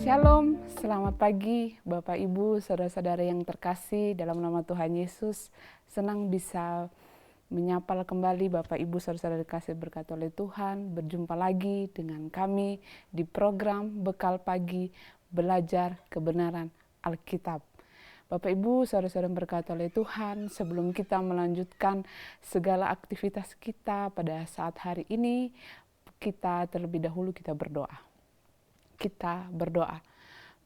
Shalom, selamat pagi Bapak Ibu, saudara-saudara yang terkasih dalam nama Tuhan Yesus. Senang bisa menyapa kembali Bapak Ibu, saudara-saudara terkasih berkat oleh Tuhan. Berjumpa lagi dengan kami di program Bekal Pagi Belajar Kebenaran Alkitab. Bapak Ibu, saudara-saudara berkat oleh Tuhan, sebelum kita melanjutkan segala aktivitas kita pada saat hari ini, kita terlebih dahulu kita berdoa. Kita berdoa.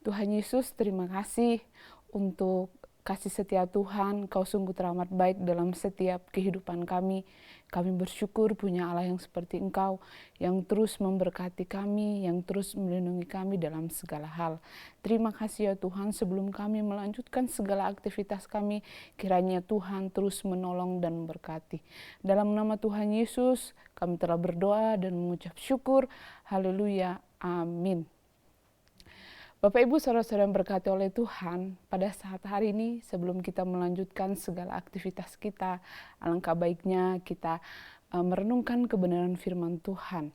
Tuhan Yesus, terima kasih untuk kasih setia Tuhan. Kau sungguh teramat baik dalam setiap kehidupan kami. Kami bersyukur punya Allah yang seperti Engkau, yang terus memberkati kami, yang terus melindungi kami dalam segala hal. Terima kasih ya Tuhan, sebelum kami melanjutkan segala aktivitas kami, kiranya Tuhan terus menolong dan memberkati. Dalam nama Tuhan Yesus, kami telah berdoa dan mengucap syukur. Haleluya. Amin. Bapak Ibu saudara-saudara yang berkati oleh Tuhan, pada saat hari ini sebelum kita melanjutkan segala aktivitas kita, alangkah baiknya kita merenungkan kebenaran firman Tuhan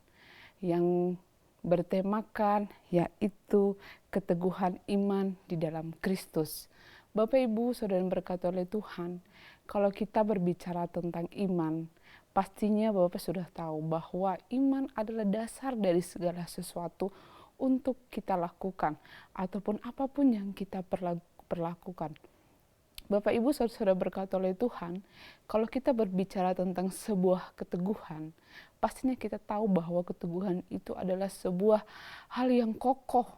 yang bertemakan yaitu keteguhan iman di dalam Kristus. Bapak Ibu saudara yang berkati oleh Tuhan, kalau kita berbicara tentang iman, pastinya Bapak sudah tahu bahwa iman adalah dasar dari segala sesuatu untuk kita lakukan ataupun apapun yang kita perlakukan. Bapak Ibu saudara berkati oleh Tuhan, kalau kita berbicara tentang sebuah keteguhan, pastinya kita tahu bahwa keteguhan itu adalah sebuah hal yang kokoh,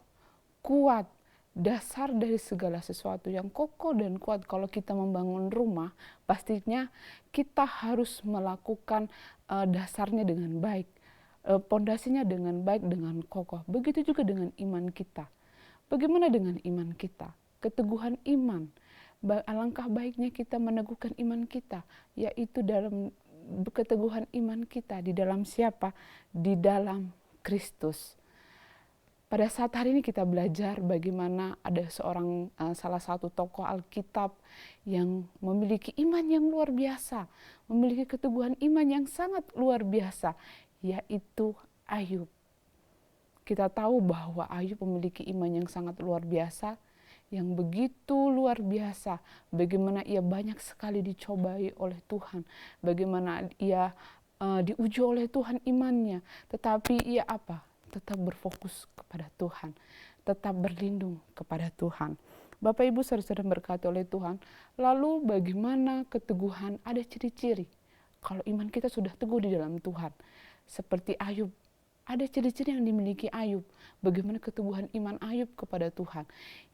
kuat, dasar dari segala sesuatu yang kokoh dan kuat. Kalau kita membangun rumah, pastinya kita harus melakukan dasarnya dengan baik. Pondasinya dengan baik, dengan kokoh. Begitu juga dengan iman kita. Bagaimana dengan iman kita? Keteguhan iman. Alangkah baiknya kita meneguhkan iman kita, yaitu dalam keteguhan iman kita di dalam siapa? Di dalam Kristus. Pada saat hari ini kita belajar bagaimana ada salah satu tokoh Alkitab yang memiliki iman yang luar biasa, memiliki keteguhan iman yang sangat luar biasa, yaitu Ayub. Kita tahu bahwa Ayub memiliki iman yang sangat luar biasa, yang begitu luar biasa. Bagaimana ia banyak sekali dicobai oleh Tuhan, bagaimana ia diuji oleh Tuhan imannya, tetapi ia apa? Tetap berfokus kepada Tuhan, tetap berlindung kepada Tuhan. Bapak Ibu saudara-saudara berkati oleh Tuhan, lalu bagaimana keteguhan? Ada ciri-ciri kalau iman kita sudah teguh di dalam Tuhan. Seperti Ayub, ada ciri-ciri yang dimiliki Ayub. Bagaimana keteguhan iman Ayub kepada Tuhan?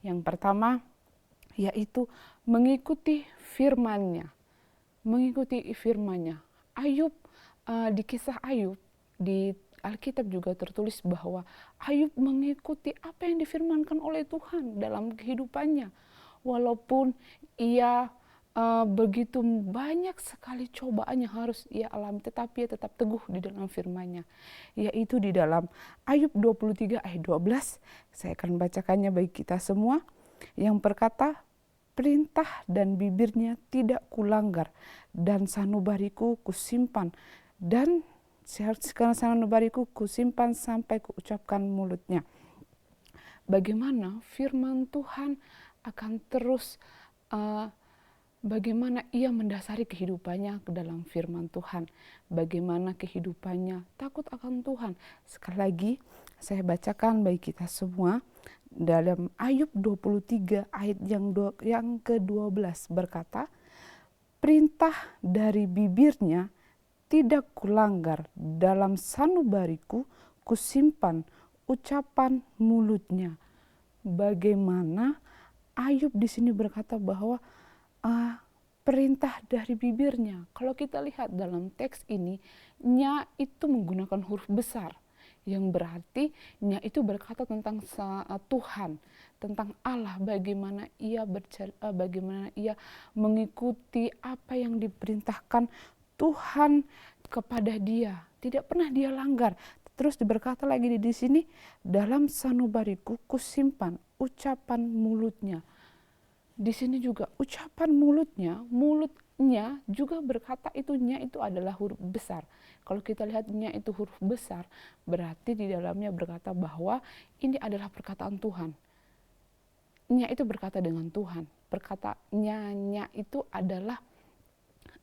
Yang pertama, yaitu mengikuti firman-Nya. Mengikuti firman-Nya. Ayub, di kisah Ayub, di Alkitab juga tertulis bahwa Ayub mengikuti apa yang difirmankan oleh Tuhan dalam kehidupannya. Walaupun ia begitu banyak sekali cobaan yang harus ia alami, tetapi ia tetap teguh di dalam firman-Nya, yaitu di dalam Ayub 23 ayat 12. Saya akan bacakannya bagi kita semua, yang berkata, perintah dan bibirnya tidak kulanggar, dan sanubariku kusimpan, dan sanubariku kusimpan sampai kuucapkan mulutnya. Bagaimana firman Tuhan akan terus bagaimana ia mendasari kehidupannya ke dalam firman Tuhan. Bagaimana kehidupannya takut akan Tuhan. Sekali lagi saya bacakan bagi kita semua. Dalam Ayub 23 ayat yang ke-12 berkata, perintah dari bibirnya tidak kulanggar, dalam sanubariku kusimpan ucapan mulutnya. Bagaimana Ayub di sini berkata bahwa perintah dari bibirnya. Kalau kita lihat dalam teks ini, nya itu menggunakan huruf besar, yang berarti nya itu berkata tentang Tuhan, tentang Allah, bagaimana ia mengikuti apa yang diperintahkan Tuhan kepada dia, tidak pernah dia langgar. Terus berkata lagi di sini, dalam sanubariku kusimpan ucapan mulutnya. Di sini juga ucapan mulutnya juga berkata nya itu adalah huruf besar. Kalau kita lihat nya itu huruf besar, berarti di dalamnya berkata bahwa ini adalah perkataan Tuhan. Nya itu berkata dengan Tuhan. Nya itu adalah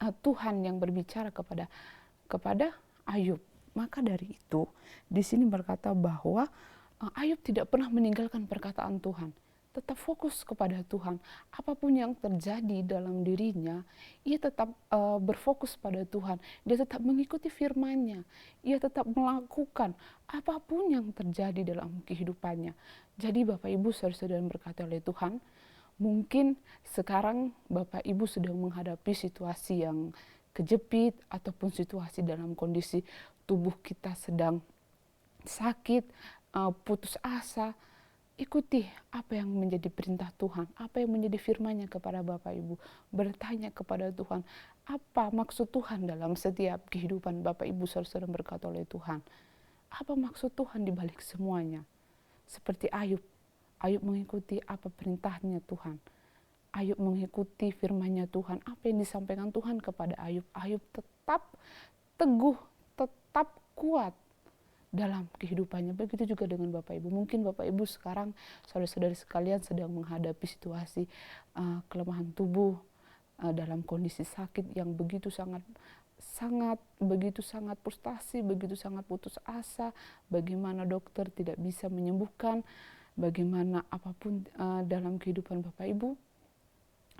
Tuhan yang berbicara kepada Ayub. Maka dari itu di sini berkata bahwa Ayub tidak pernah meninggalkan perkataan Tuhan, tetap fokus kepada Tuhan. Apapun yang terjadi dalam dirinya, ia tetap berfokus pada Tuhan. Dia tetap mengikuti firman-Nya. Ia tetap melakukan apapun yang terjadi dalam kehidupannya. Jadi Bapak Ibu saudara-saudara yang berkati oleh Tuhan, mungkin sekarang Bapak Ibu sedang menghadapi situasi yang kejepit ataupun situasi dalam kondisi tubuh kita sedang sakit, putus asa. Ikuti apa yang menjadi perintah Tuhan, apa yang menjadi firman-Nya kepada Bapak Ibu. Bertanya kepada Tuhan, apa maksud Tuhan dalam setiap kehidupan Bapak Ibu saudara-saudara berkata oleh Tuhan. Apa maksud Tuhan di balik semuanya? Seperti Ayub mengikuti apa perintahnya Tuhan. Ayub mengikuti firman-Nya Tuhan, apa yang disampaikan Tuhan kepada Ayub. Ayub tetap teguh, tetap kuat dalam kehidupannya. Begitu juga dengan Bapak Ibu. Mungkin Bapak Ibu sekarang, saudara-saudari sekalian sedang menghadapi situasi kelemahan tubuh, dalam kondisi sakit yang begitu sangat frustasi, begitu sangat putus asa. Bagaimana dokter tidak bisa menyembuhkan, bagaimana apapun dalam kehidupan Bapak Ibu,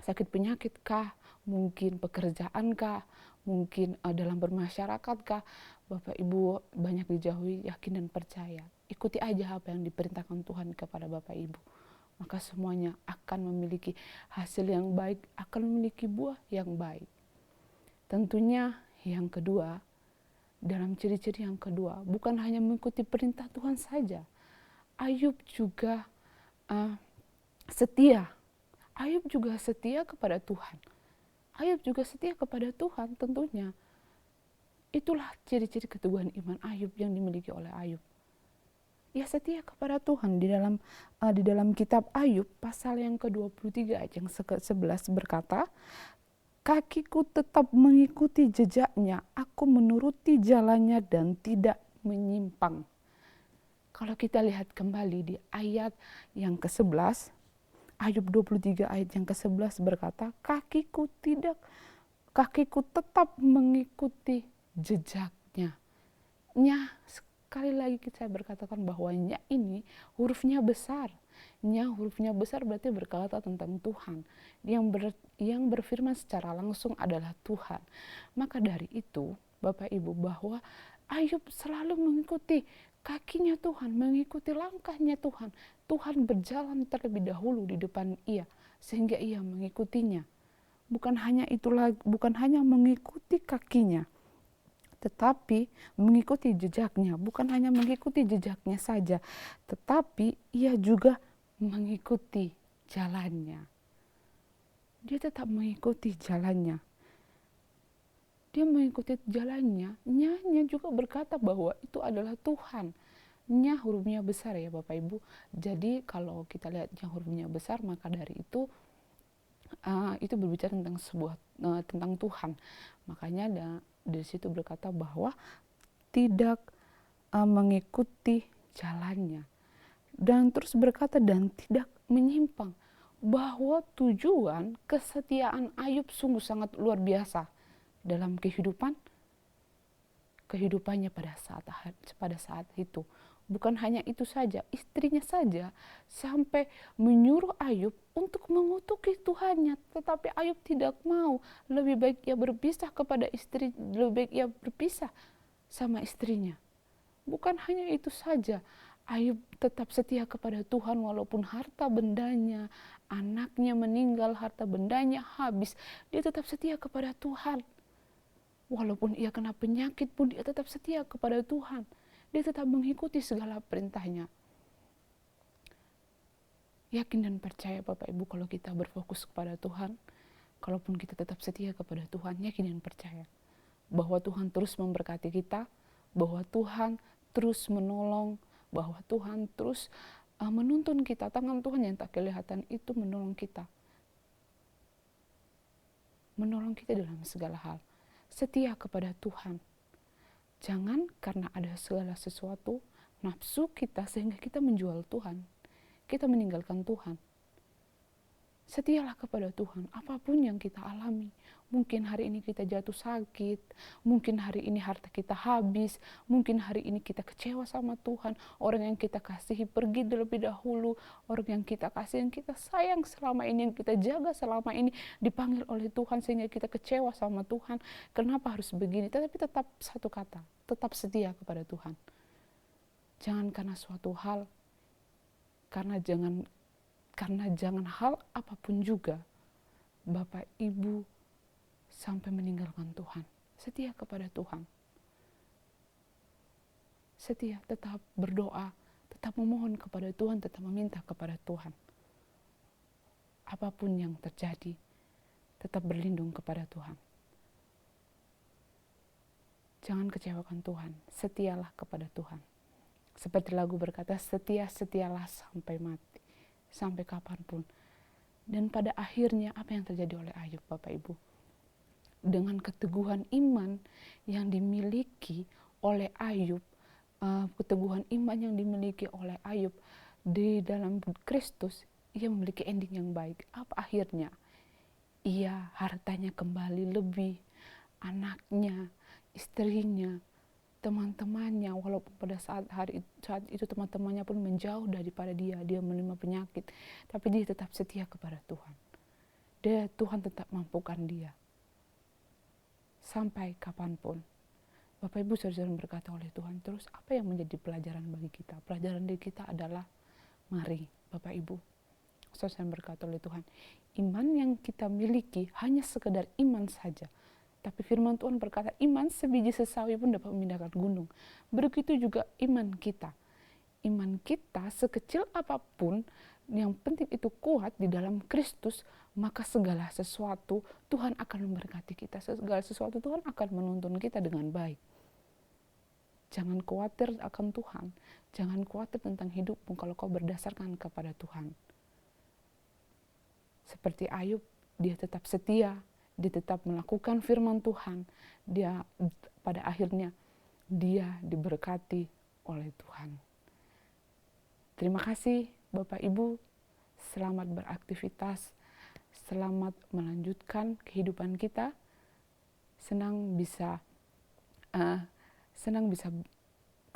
sakit penyakit kah, mungkin pekerjaan kah, mungkin dalam bermasyarakat kah, Bapak Ibu banyak dijauhi, yakin dan percaya. Ikuti aja apa yang diperintahkan Tuhan kepada Bapak Ibu. Maka semuanya akan memiliki hasil yang baik, akan memiliki buah yang baik. Tentunya yang kedua, dalam ciri-ciri yang kedua, bukan hanya mengikuti perintah Tuhan saja. Ayub juga setia. Ayub juga setia kepada Tuhan. Ayub juga setia kepada Tuhan tentunya. Itulah ciri-ciri keteguhan iman Ayub yang dimiliki oleh Ayub. Ia setia kepada Tuhan. Di dalam kitab Ayub pasal yang ke-23 ayat yang ke-11 berkata, kakiku tetap mengikuti jejaknya, aku menuruti jalannya dan tidak menyimpang. Kalau kita lihat kembali di ayat yang ke-11, Ayub 23 ayat yang ke-11 berkata, kakiku tetap mengikuti jejaknya. Nya, sekali lagi saya berkatakan bahwa nya ini hurufnya besar. Nya hurufnya besar berarti berkata tentang Tuhan. Yang berfirman secara langsung adalah Tuhan. Maka dari itu, Bapak Ibu, bahwa Ayub selalu mengikuti kakinya Tuhan, mengikuti langkahnya Tuhan. Tuhan berjalan terlebih dahulu di depan ia, sehingga ia mengikutinya. Bukan hanya mengikuti kakinya, tetapi mengikuti jejaknya. Bukan hanya mengikuti jejaknya saja, tetapi ia juga mengikuti jalannya. Dia tetap mengikuti jalannya. Dia mengikuti jalannya. Nya juga berkata bahwa itu adalah Tuhan. Nya hurufnya besar ya Bapak Ibu. Jadi kalau kita lihat nya hurufnya besar, maka dari itu berbicara tentang tentang Tuhan. Makanya dari situ berkata bahwa tidak mengikuti jalannya. Dan terus berkata dan tidak menyimpang. Bahwa tujuan kesetiaan Ayub sungguh sangat luar biasa dalam kehidupannya pada saat itu. Bukan hanya itu saja, istrinya saja sampai menyuruh Ayub untuk mengutuki Tuhannya, tetapi Ayub tidak mau. Lebih baik ia berpisah sama istrinya. Bukan hanya itu saja, Ayub tetap setia kepada Tuhan walaupun harta bendanya, anaknya meninggal, harta bendanya habis, dia tetap setia kepada Tuhan. Walaupun ia kena penyakit pun dia tetap setia kepada Tuhan. dia tetap mengikuti segala perintahnya. Yakin dan percaya Bapak Ibu, kalau kita berfokus kepada Tuhan, kalaupun kita tetap setia kepada Tuhan, yakin dan percaya bahwa Tuhan terus memberkati kita, bahwa Tuhan terus menolong, bahwa Tuhan terus menuntun kita. Tangan Tuhan yang tak kelihatan itu menolong kita dalam segala hal. Setia kepada Tuhan. Jangan karena ada segala sesuatu nafsu kita sehingga kita menjual Tuhan, kita meninggalkan Tuhan. Setialah kepada Tuhan, apapun yang kita alami. Mungkin hari ini kita jatuh sakit, mungkin hari ini harta kita habis, mungkin hari ini kita kecewa sama Tuhan, orang yang kita kasihi pergi terlebih dahulu, orang yang kita kasih, yang kita sayang selama ini, yang kita jaga selama ini, dipanggil oleh Tuhan sehingga kita kecewa sama Tuhan. Kenapa harus begini? Tetapi tetap satu kata, tetap setia kepada Tuhan. Jangan karena suatu hal, karena jangan hal apapun juga Bapak Ibu sampai meninggalkan Tuhan. Setia kepada Tuhan. Setia, tetap berdoa, tetap memohon kepada Tuhan, tetap meminta kepada Tuhan. Apapun yang terjadi, tetap berlindung kepada Tuhan. Jangan kecewakan Tuhan, setialah kepada Tuhan. Seperti lagu berkata, setialah sampai mati, sampai kapanpun. Dan pada akhirnya apa yang terjadi oleh Ayub, Bapak Ibu? Dengan keteguhan iman yang dimiliki oleh Ayub, di dalam Kristus, ia memiliki ending yang baik. Apa akhirnya? Ia hartanya kembali lebih, anaknya, istrinya, teman-temannya, walaupun pada saat itu teman-temannya pun menjauh daripada dia menerima penyakit, tapi dia tetap setia kepada Tuhan. Tuhan tetap mampukan dia sampai kapanpun. Bapak Ibu saudara berkata oleh Tuhan, terus apa yang menjadi pelajaran bagi kita? Pelajaran dari kita adalah, mari Bapak Ibu saudara berkata oleh Tuhan, iman yang kita miliki hanya sekedar iman saja. Tapi firman Tuhan berkata, iman sebiji sesawi pun dapat memindahkan gunung. Begitu juga iman kita. Iman kita sekecil apapun, yang penting itu kuat di dalam Kristus, maka segala sesuatu Tuhan akan memberkati kita. Segala sesuatu Tuhan akan menuntun kita dengan baik. Jangan khawatir akan Tuhan. Jangan khawatir tentang hidupmu kalau kau berdasarkan kepada Tuhan. Seperti Ayub, dia tetap setia, dia tetap melakukan firman Tuhan. Dia pada akhirnya dia diberkati oleh Tuhan. Terima kasih Bapak Ibu, selamat beraktivitas, selamat melanjutkan kehidupan kita.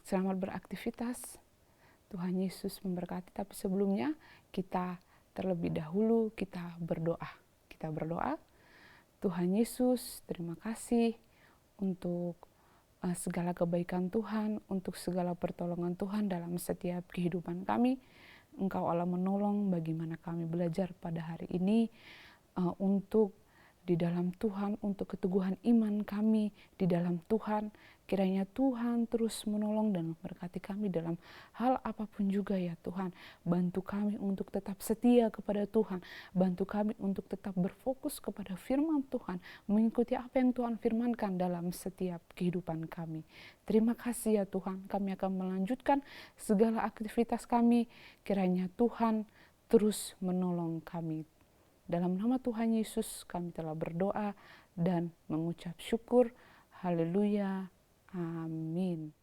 Selamat beraktivitas. Tuhan Yesus memberkati. Tapi sebelumnya kita terlebih dahulu kita berdoa. Kita berdoa. Tuhan Yesus, terima kasih untuk segala kebaikan Tuhan, untuk segala pertolongan Tuhan dalam setiap kehidupan kami. Engkau Allah menolong bagaimana kami belajar pada hari ini untuk di dalam Tuhan, untuk keteguhan iman kami di dalam Tuhan. Kiranya Tuhan terus menolong dan memberkati kami dalam hal apapun juga ya Tuhan. Bantu kami untuk tetap setia kepada Tuhan. Bantu kami untuk tetap berfokus kepada firman Tuhan. Mengikuti apa yang Tuhan firmankan dalam setiap kehidupan kami. Terima kasih ya Tuhan. Kami akan melanjutkan segala aktivitas kami. Kiranya Tuhan terus menolong kami. Dalam nama Tuhan Yesus kami telah berdoa dan mengucap syukur. Haleluya. Amin.